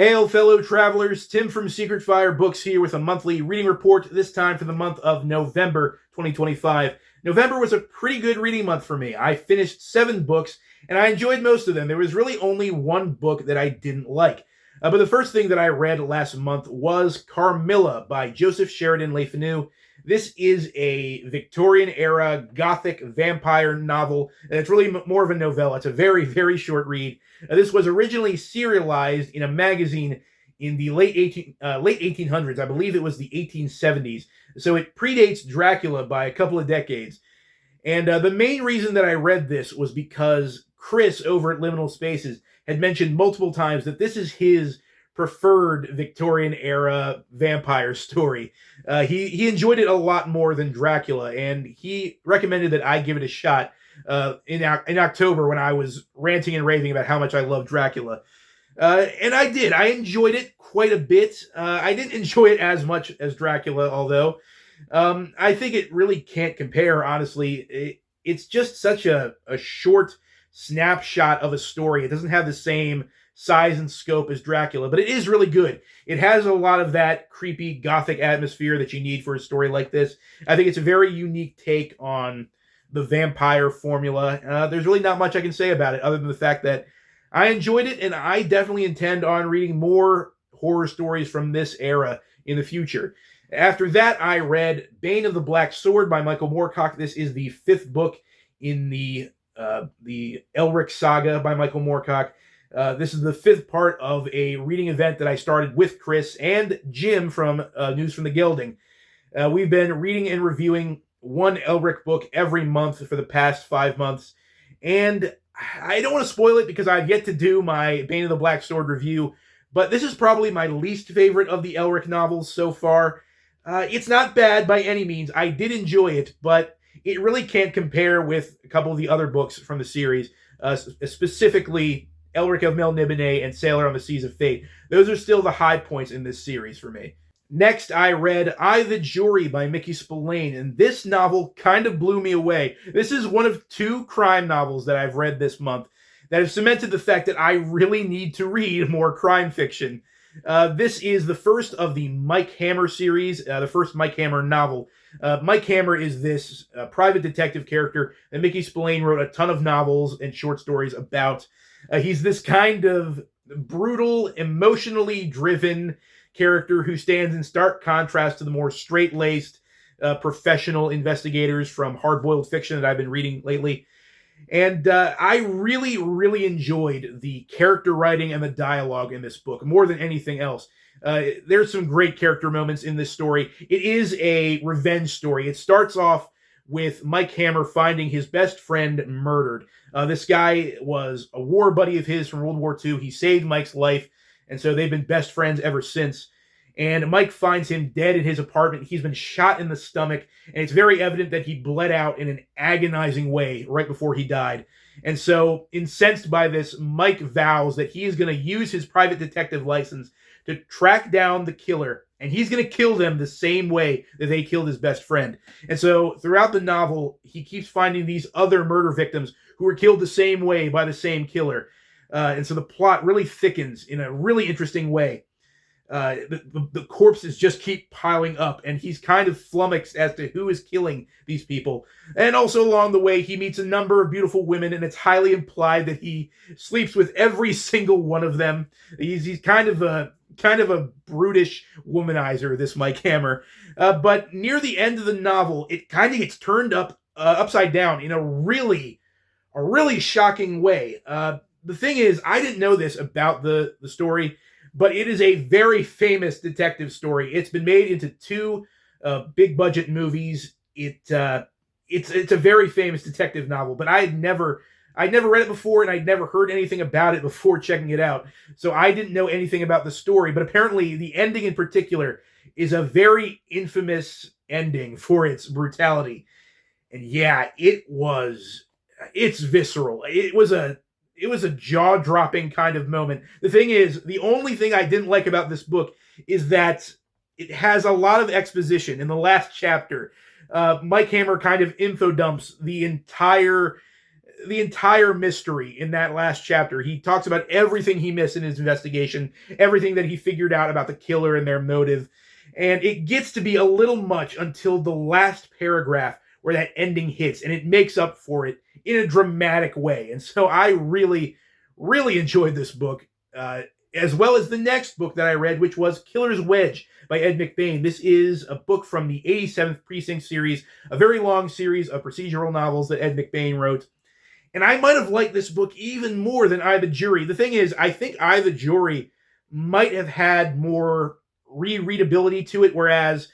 Hail, fellow travelers. Tim from Secret Fire Books here with a monthly reading report, this time for the month of November 2025. November was a pretty good reading month for me. I finished 7 books, and I enjoyed most of them. There was really only one book that I didn't like. But the first thing that I read last month was Carmilla by Joseph Sheridan Le Fanu. This is a Victorian-era Gothic vampire novel, and it's really more of a novella. It's a very, very short read. This was originally serialized in a magazine in the late 1800s. I believe it was the 1870s. So it predates Dracula by a couple of decades. And the main reason that I read this was because Chris over at Liminal Spaces had mentioned multiple times that this is his preferred Victorian-era vampire story. He enjoyed it a lot more than Dracula, and he recommended that I give it a shot in October when I was ranting and raving about how much I love Dracula. And I did. I enjoyed it quite a bit. I didn't enjoy it as much as Dracula, although I think it really can't compare, honestly. It's just such a short snapshot of a story. It doesn't have the same size and scope as Dracula, but it is really good. It has a lot of that creepy Gothic atmosphere that you need for a story like this. I think it's a very unique take on the vampire formula. There's really not much I can say about it other than the fact that I enjoyed it, and I definitely intend on reading more horror stories from this era in the future. After that, I read Bane of the Black Sword by Michael Moorcock. This is the 5th book in the Elric saga by Michael Moorcock. This is the 5th part of a reading event that I started with Chris and Jim from News from the Gelding. We've been reading and reviewing one Elric book every month for the past 5 months, and I don't want to spoil it because I've yet to do my Bane of the Black Sword review, but this is probably my least favorite of the Elric novels so far. It's not bad by any means. I did enjoy it, but it really can't compare with a couple of the other books from the series, specifically Elric of Melniboné and Sailor on the Seas of Fate. Those are still the high points in this series for me. Next, I read I the Jury by Mickey Spillane, and this novel kind of blew me away. This is one of 2 crime novels that I've read this month that have cemented the fact that I really need to read more crime fiction. This is the first of the Mike Hammer series, the first Mike Hammer novel. Mike Hammer is this private detective character that Mickey Spillane wrote a ton of novels and short stories about. He's this kind of brutal, emotionally driven character who stands in stark contrast to the more straight-laced professional investigators from hard-boiled fiction that I've been reading lately. And I really, really enjoyed the character writing and the dialogue in this book more than anything else. There's some great character moments in this story. It is a revenge story. It starts off with Mike Hammer finding his best friend murdered. This guy was a war buddy of his from World War II. He saved Mike's life, and so they've been best friends ever since. And Mike finds him dead in his apartment. He's been shot in the stomach, and it's very evident that he bled out in an agonizing way right before he died. And so, incensed by this, Mike vows that he is going to use his private detective license to track down the killer, and he's going to kill them the same way that they killed his best friend. And so, throughout the novel, he keeps finding these other murder victims who were killed the same way by the same killer. And so the plot really thickens in a really interesting way. The corpses just keep piling up, and he's kind of flummoxed as to who is killing these people. And also along the way, he meets a number of beautiful women, and it's highly implied that he sleeps with every single one of them. He's kind of a brutish womanizer, this Mike Hammer. But near the end of the novel, it kind of gets turned upside down in a really shocking way. The thing is, I didn't know this about the story, but it is a very famous detective story. It's been made into 2 big budget movies. It's a very famous detective novel, but I'd never read it before, and I'd never heard anything about it before checking it out. So I didn't know anything about the story, but apparently the ending in particular is a very infamous ending for its brutality. And yeah, it's visceral. It was a jaw-dropping kind of moment. The thing is, the only thing I didn't like about this book is that it has a lot of exposition. In the last chapter, Mike Hammer kind of info dumps the entire the entire mystery in that last chapter. He talks about everything he missed in his investigation, everything that he figured out about the killer and their motive. And it gets to be a little much until the last paragraph where that ending hits, and it makes up for it in a dramatic way. And so I really, really enjoyed this book, as well as the next book that I read, which was Killer's Wedge by Ed McBain. This is a book from the 87th Precinct series, a very long series of procedural novels that Ed McBain wrote. And I might have liked this book even more than I, the Jury. The thing is, I think I, the Jury might have had more rereadability to it, whereas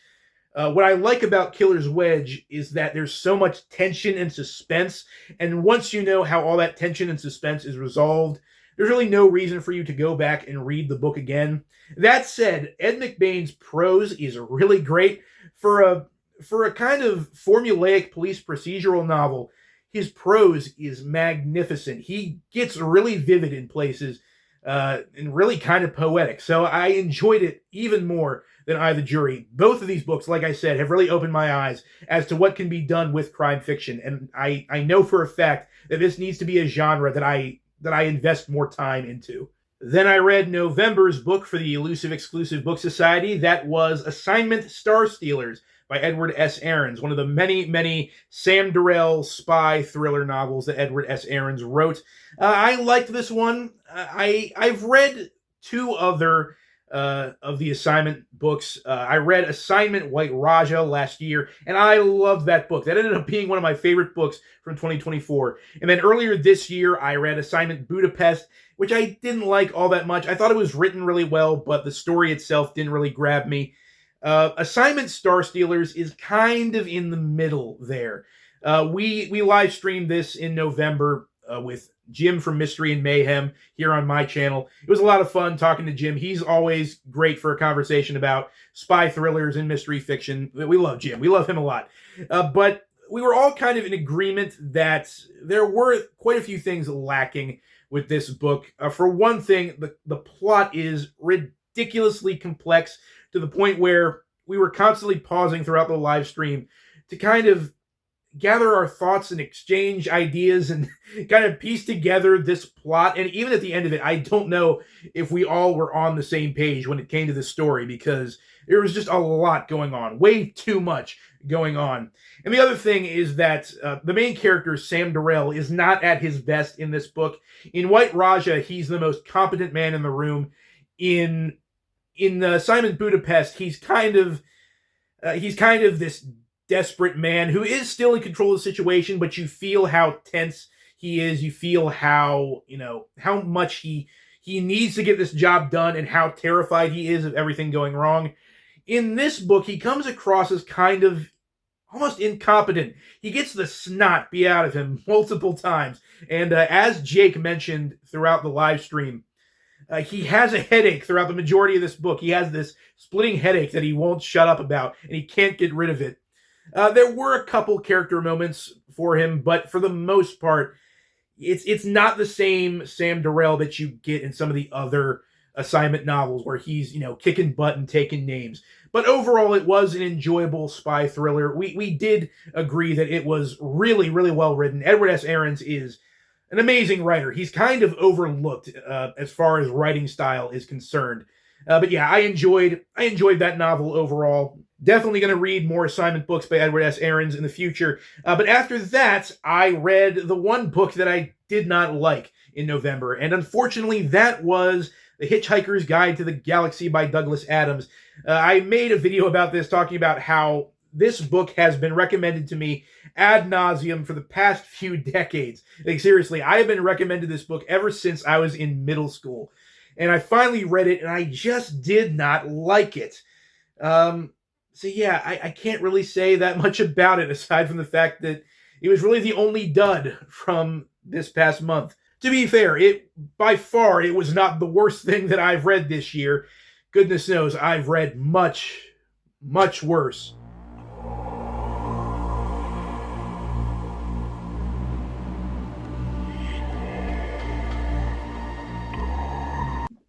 what I like about Killer's Wedge is that there's so much tension and suspense, and once you know how all that tension and suspense is resolved, there's really no reason for you to go back and read the book again. That said, Ed McBain's prose is really great. For a kind of formulaic police procedural novel, his prose is magnificent. He gets really vivid in places, and really kind of poetic. So I enjoyed it even more than I, the Jury. Both of these books, like I said, have really opened my eyes as to what can be done with crime fiction. And I know for a fact that this needs to be a genre that I invest more time into. Then I read November's book for the Elusive Exclusive Book Society. That was Assignment Star Stealers by Edward S. Ahrens, one of the many, many Sam Durrell spy thriller novels that Edward S. Ahrens wrote. I liked this one. I've read two other of the assignment books. I read Assignment White Raja last year, and I loved that book. That ended up being one of my favorite books from 2024. And then earlier this year, I read Assignment Budapest, which I didn't like all that much. I thought it was written really well, but the story itself didn't really grab me. Assignment Star Stealers is kind of in the middle there. We live streamed this in November with Jim from Mystery and Mayhem here on my channel. It was a lot of fun talking to Jim. He's always great for a conversation about spy thrillers and mystery fiction. We love Jim. We love him a lot. But we were all kind of in agreement that there were quite a few things lacking with this book. For one thing, the plot is ridiculously complex to the point where we were constantly pausing throughout the live stream to kind of gather our thoughts and exchange ideas and kind of piece together this plot. And even at the end of it, I don't know if we all were on the same page when it came to the story, because there was just a lot going on, way too much going on. And the other thing is that the main character, Sam Durrell, is not at his best in this book. In White Raja, he's the most competent man in the room. In Assignment Budapest, he's kind of this desperate man who is still in control of the situation, but you feel how tense he is. You feel how much he needs to get this job done and how terrified he is of everything going wrong. In this book, he comes across as kind of almost incompetent. He gets the snot beat out of him multiple times. And as Jake mentioned throughout the live stream, he has a headache throughout the majority of this book. He has this splitting headache that he won't shut up about, and he can't get rid of it. There were a couple character moments for him, but for the most part, it's not the same Sam Durrell that you get in some of the other assignment novels where he's, kicking butt and taking names. But overall, it was an enjoyable spy thriller. We did agree that it was really, really well written. Edward S. Ahrens is an amazing writer. He's kind of overlooked as far as writing style is concerned. But yeah, I enjoyed that novel overall. Definitely going to read more assignment books by Edward S. Ahrens in the future. But after that, I read the one book that I did not like in November. And unfortunately, that was The Hitchhiker's Guide to the Galaxy by Douglas Adams. I made a video about this, talking about how this book has been recommended to me ad nauseum for the past few decades. Like, seriously, I have been recommended this book ever since I was in middle school. And I finally read it, and I just did not like it. So yeah, I can't really say that much about it, aside from the fact that it was really the only dud from this past month. To be fair, by far, it was not the worst thing that I've read this year. Goodness knows, I've read much, much worse.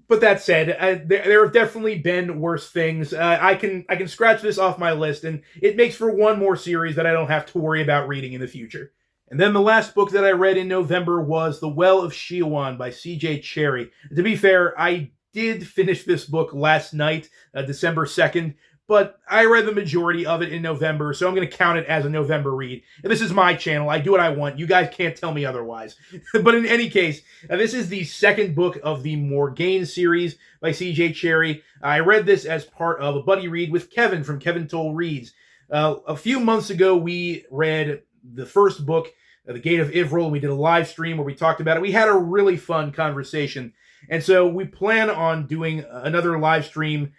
But that said, there have definitely been worse things. I can scratch this off my list, and it makes for one more series that I don't have to worry about reading in the future. And then the last book that I read in November was The Well of Sheowan by C.J. Cherryh. To be fair, I did finish this book last night, December 2nd, but I read the majority of it in November, so I'm going to count it as a November read. And this is my channel. I do what I want. You guys can't tell me otherwise. But in any case, this is the second book of the Morgaine series by C.J. Cherryh. I read this as part of a buddy read with Kevin from Kevin Toll Reads. A few months ago, we read the first book, The Gate of Ivral, and we did a live stream where we talked about it. We had a really fun conversation. And so we plan on doing another live stream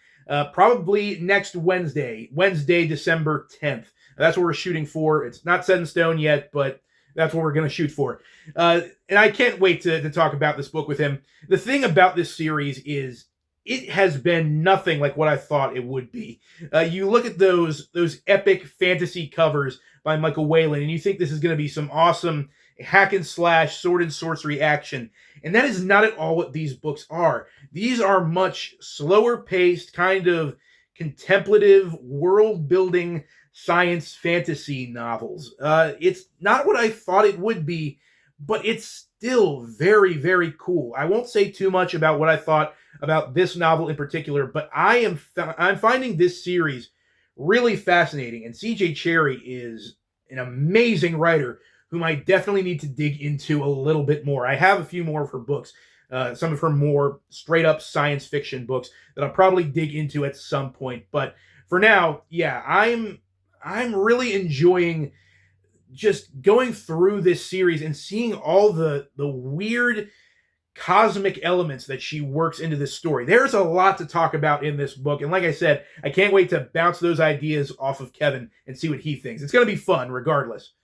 probably next Wednesday, December 10th. That's what we're shooting for. It's not set in stone yet, but that's what we're going to shoot for. And I can't wait to talk about this book with him. The thing about this series is it has been nothing like what I thought it would be. You look at those epic fantasy covers by Michael Whelan, and you think this is going to be some awesome hack and slash, sword and sorcery action. And that is not at all what these books are. These are much slower paced, kind of contemplative, world building science fantasy novels. It's not what I thought it would be, but it's still very, very cool. I won't say too much about what I thought about this novel in particular, but I'm finding this series really fascinating. And C.J. Cherryh is an amazing writer whom I definitely need to dig into a little bit more. I have a few more of her books, some of her more straight-up science fiction books that I'll probably dig into at some point. But for now, yeah, I'm really enjoying just going through this series and seeing all the weird cosmic elements that she works into this story. There's a lot to talk about in this book, and like I said, I can't wait to bounce those ideas off of Kevin and see what he thinks. It's going to be fun regardless.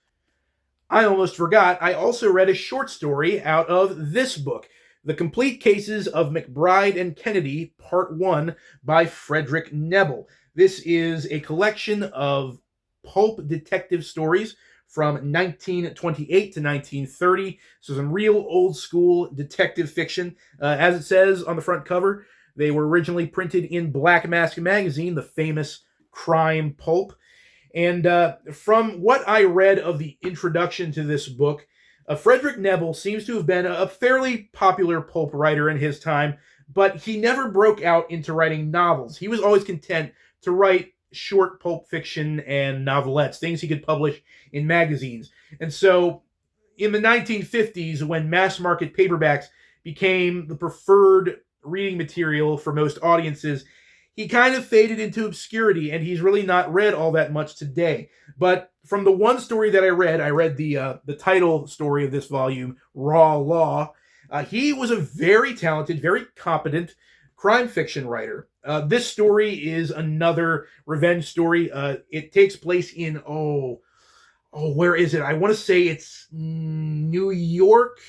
I almost forgot, I also read a short story out of this book, The Complete Cases of McBride and Kennedy, Part 1 by Frederick Nebel. This is a collection of pulp detective stories from 1928 to 1930. So some real old school detective fiction. As it says on the front cover, they were originally printed in Black Mask magazine, the famous crime pulp. And from what I read of the introduction to this book, Frederick Nebel seems to have been a fairly popular pulp writer in his time, but he never broke out into writing novels. He was always content to write short pulp fiction and novelettes, things he could publish in magazines. And so in the 1950s, when mass market paperbacks became the preferred reading material for most audiences, he kind of faded into obscurity, and he's really not read all that much today. But from the one story that I read the title story of this volume, Raw Law. He was a very talented, very competent crime fiction writer. This story is another revenge story. It takes place in, where is it? I want to say it's New York.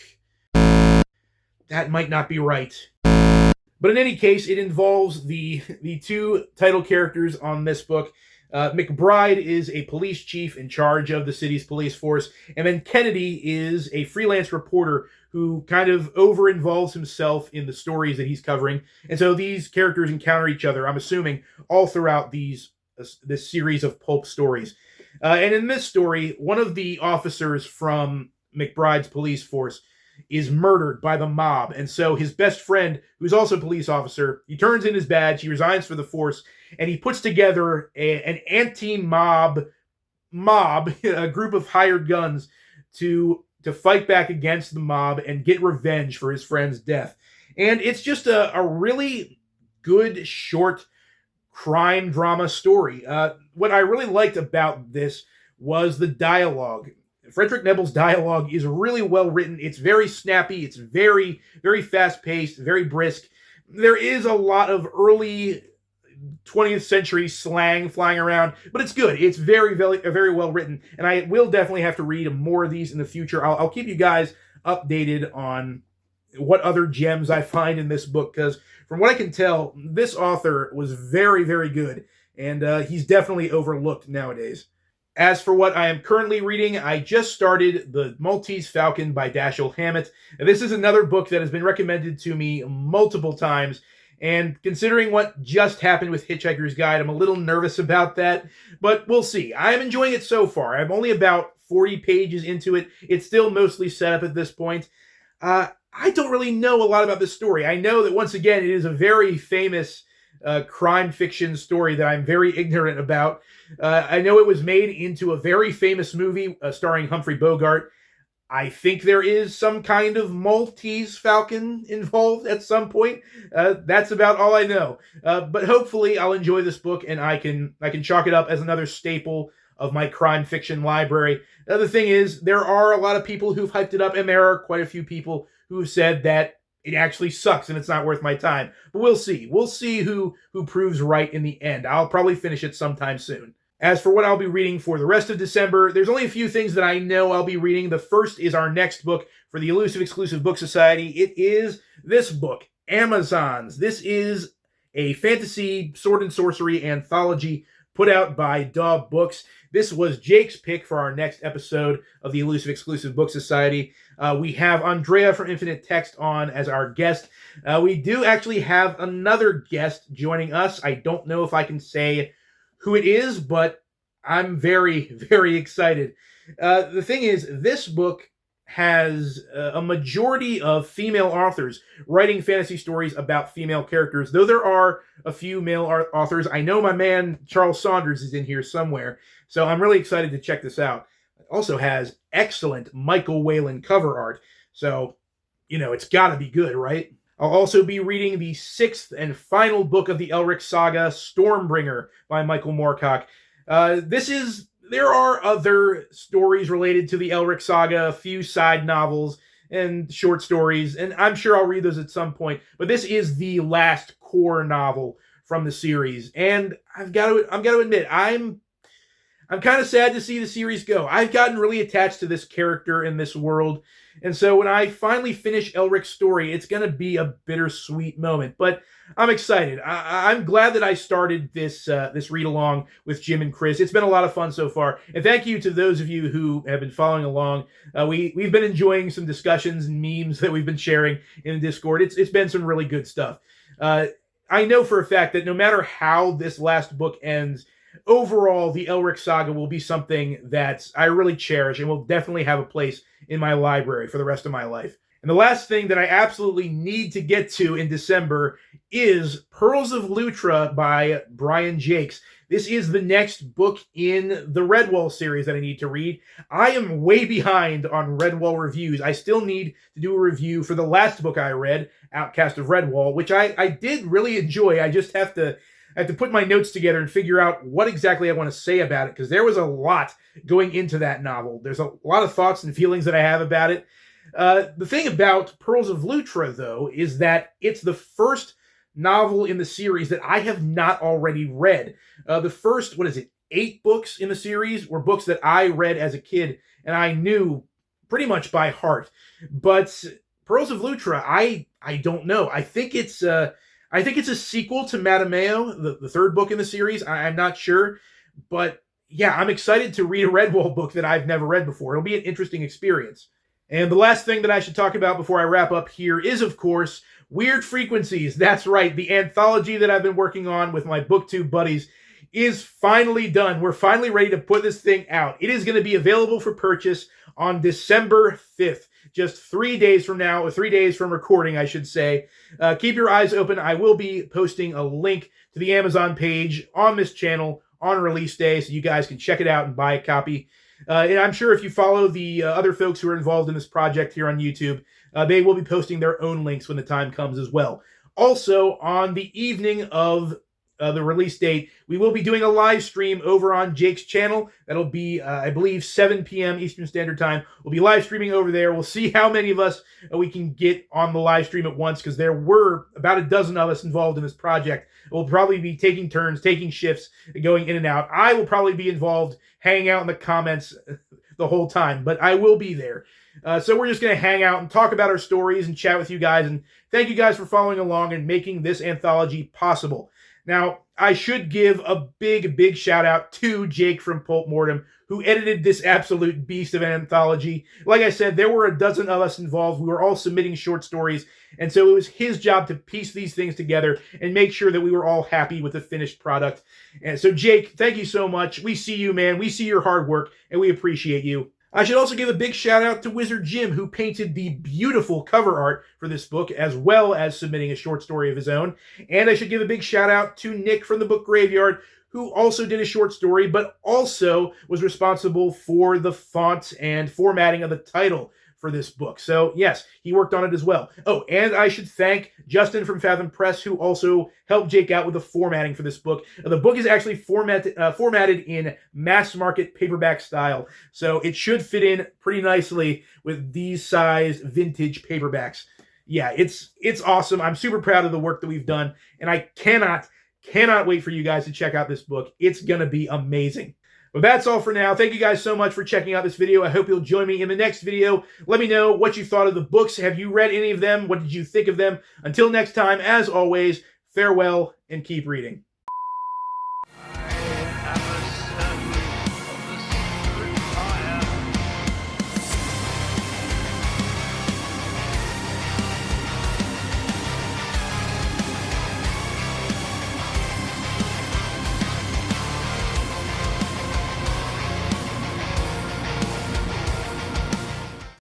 That might not be right. But in any case, it involves the two title characters on this book. McBride is a police chief in charge of the city's police force, and then Kennedy is a freelance reporter who kind of over-involves himself in the stories that he's covering. And so these characters encounter each other, I'm assuming, all throughout this series of pulp stories. And in this story, one of the officers from McBride's police force is murdered by the mob. And so his best friend, who's also a police officer, he turns in his badge, he resigns for the force, and he puts together an anti-mob, a group of hired guns to fight back against the mob and get revenge for his friend's death. And it's just a really good, short crime drama story. What I really liked about this was the dialogue. Frederick Nebel's dialogue is really well written. It's very snappy. It's very, very fast-paced, very brisk. There is a lot of early 20th century slang flying around, but it's good. It's very, very, very well written, and I will definitely have to read more of these in the future. I'll keep you guys updated on what other gems I find in this book, because from what I can tell, this author was very, very good, and he's definitely overlooked nowadays. As for what I am currently reading, I just started The Maltese Falcon by Dashiell Hammett. And this is another book that has been recommended to me multiple times. And considering what just happened with Hitchhiker's Guide, I'm a little nervous about that. But we'll see. I am enjoying it so far. I'm only about 40 pages into it. It's still mostly set up at this point. I don't really know a lot about this story. I know that, once again, it is a very famous crime fiction story that I'm very ignorant about. I know it was made into a very famous movie starring Humphrey Bogart. I think there is some kind of Maltese Falcon involved at some point. That's about all I know. But hopefully I'll enjoy this book, and I can chalk it up as another staple of my crime fiction library. The other thing is, there are a lot of people who've hyped it up, and there are quite a few people who've said that it actually sucks and it's not worth my time. But we'll see. We'll see who proves right in the end. I'll probably finish it sometime soon. As for what I'll be reading for the rest of December, there's only a few things that I know I'll be reading. The first is our next book for the Elusive Exclusive Book Society. It is this book, Amazons. This is a fantasy sword and sorcery anthology put out by Daw Books. This was Jake's pick for our next episode of the Elusive Exclusive Book Society. We have Andrea from Infinite Text on as our guest. We do actually have another guest joining us. I don't know if I can say who it is, but I'm very, very excited. The thing is, this book has a majority of female authors writing fantasy stories about female characters, though there are a few male authors. I know my man Charles Saunders is in here somewhere, so I'm really excited to check this out. It also has excellent Michael Whalen cover art, so, it's got to be good, right? I'll also be reading the 6th and final book of the Elric saga, Stormbringer, by Michael Moorcock. There are other stories related to the Elric saga, a few side novels and short stories, and I'm sure I'll read those at some point. But this is the last core novel from the series, and I'm got to admit, I'm kind of sad to see the series go. I've gotten really attached to this character in this world, and so when I finally finish Elric's story, it's going to be a bittersweet moment. But I'm excited. I'm glad that I started this read-along with Jim and Chris. It's been a lot of fun so far. And thank you to those of you who have been following along. We've been enjoying some discussions and memes that we've been sharing in the Discord. It's been some really good stuff. I know for a fact that no matter how this last book ends, overall, the Elric saga will be something that I really cherish and will definitely have a place in my library for the rest of my life. And the last thing that I absolutely need to get to in December is Pearls of Lutra by Brian Jakes. This is the next book in the Redwall series that I need to read. I am way behind on Redwall reviews. I still need to do a review for the last book I read, Outcast of Redwall, which I did really enjoy. I just have to put my notes together and figure out what exactly I want to say about it, because there was a lot going into that novel. There's a lot of thoughts and feelings that I have about it. The thing about Pearls of Lutra, though, is that it's the first novel in the series that I have not already read. The first, 8 books in the series were books that I read as a kid, and I knew pretty much by heart. But Pearls of Lutra, I don't know. I think it's a sequel to Madameo, the third book in the series. I'm not sure. But yeah, I'm excited to read a Redwall book that I've never read before. It'll be an interesting experience. And the last thing that I should talk about before I wrap up here is, of course, Weird Frequencies. That's right, the anthology that I've been working on with my booktube buddies is finally done. We're finally ready to put this thing out. It is going to be available for purchase on December 5th, just 3 days from now, or 3 days from recording, I should say. Keep your eyes open. I will be posting a link to the Amazon page on this channel on release day, so you guys can check it out and buy a copy. And I'm sure if you follow the other folks who are involved in this project here on YouTube, they will be posting their own links when the time comes as well. Also, on the evening of the release date, we will be doing a live stream over on Jake's channel. That'll be, I believe, 7 p.m. Eastern Standard Time. We'll be live streaming over there. We'll see how many of us we can get on the live stream at once, because there were about a dozen of us involved in this project. We'll probably be taking turns, taking shifts, going in and out. I will probably be involved, hanging out in the comments the whole time, but I will be there. So we're just going to hang out and talk about our stories and chat with you guys. And thank you guys for following along and making this anthology possible. Now, I should give a big, big shout out to Jake from Pulp Mortem, who edited this absolute beast of an anthology. Like I said, there were a dozen of us involved. We were all submitting short stories, and so it was his job to piece these things together and make sure that we were all happy with the finished product. And so, Jake, thank you so much. We see you, man. We see your hard work, and we appreciate you. I should also give a big shout out to Wizard Jim, who painted the beautiful cover art for this book, as well as submitting a short story of his own. And I should give a big shout out to Nick from the Book Graveyard, who also did a short story, but also was responsible for the font and formatting of the title for this book. So yes, he worked on it as well. Oh, and I should thank Justin from Fathom Press, who also helped Jake out with the formatting for this book. The book is actually formatted in mass market paperback style, so it should fit in pretty nicely with these size vintage paperbacks. Yeah, it's awesome. I'm super proud of the work that we've done, and I cannot wait for you guys to check out this book. It's going to be amazing. But that's all for now. Thank you guys so much for checking out this video. I hope you'll join me in the next video. Let me know what you thought of the books. Have you read any of them? What did you think of them? Until next time, as always, farewell and keep reading.